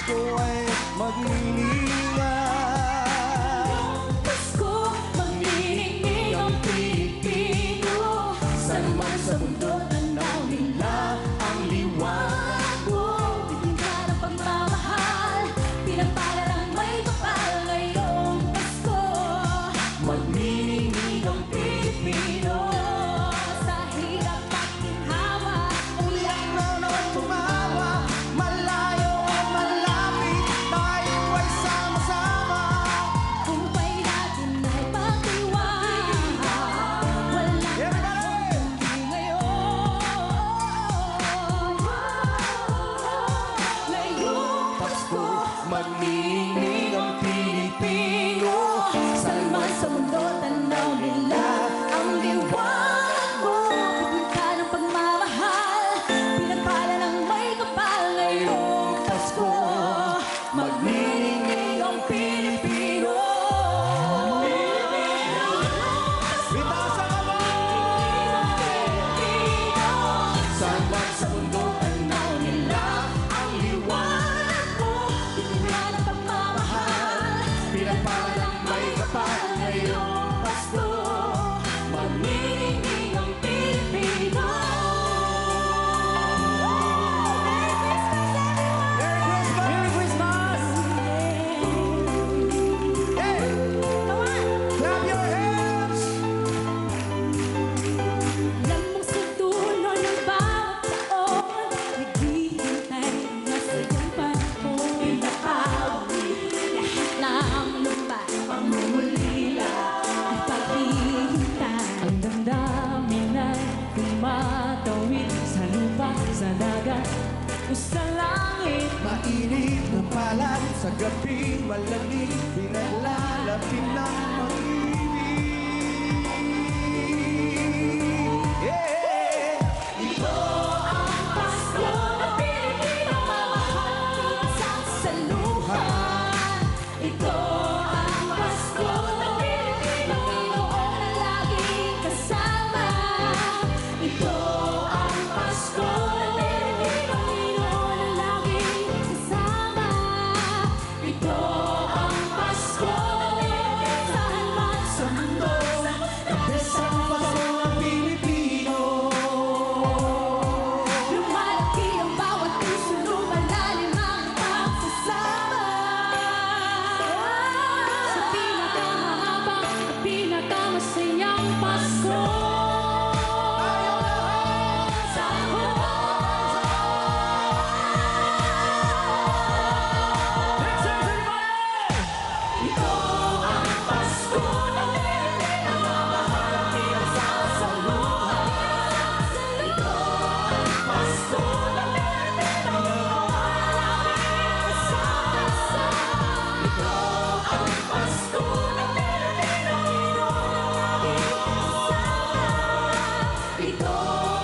Pasko ay magniningning. Pasko, magniningning ang Pilipino. Saan man sa mundo, tanaw nila ang liwanag mo. Bigyan ka ng pagmamahal, pinapala ng may kapal ngayong Pasko. Magniningning ang Pilipino. Sa hirap at ginhawa, ulang Noon tumawa, malayo o malapit, tayo ay sama-sama. kumpay natin ay pagdiwang. Walang Everybody! hindi ngayon. Ngayong Pasko, magniningning ang Pilipino. saan man sa mundo, tanaw nila ang liwanag mo. Bigyan ka ng pagmamahal, pinagpala ng may kapal ngayong Pasko. Magniningning ang Pilipino. Itaas ang kamay! Saan man sa mundo, tanaw nila ang liwanag mo. Bigyan ka ng pagmamahal, Pinagpala ng may kapal ngayong Pasko. magniningning ang Pilipino. Merry Christmas! Hey! Clap your hands! Alam mong sa dulo ng bawat taon, naghihintay na sa iyong panahon. Pinakawi lahat ng lupa, pangungulila at paghihintay. Ang damdamin ay tumatawid sa lupa, sa dagat o sa langit. Mainit na palad sa gabi malamig, pinaglalapit ng pag-ibig. Yeah! Ito ang Pasko na Pilipino, mamahal sa saluhan. Ito ang Pasko na Pilipino, Panginoon na laging kasama. Ito ang Pasko na Pilipino, Panginoon na laging kasama. Ito ang Pasko na Pilipino, saan man sa mundo, Isang Pasko ng Pilipino. lumalaki ang bawat puso, lumalalim ang pagsasama. Sa pinakamahaba at pinakamasayang Pasko. Sa ito ang Pasko na Pilipino, mamahal ang pinagsasaluhan. Ito ang Pasko na Pilipino, laging kasama. Ito ang Pasko na Pilipino, laging kasama. Ito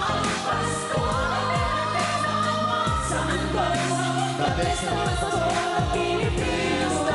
ang Pasko na Pilipino, sa mundo, the best na Pasko na Pilipino.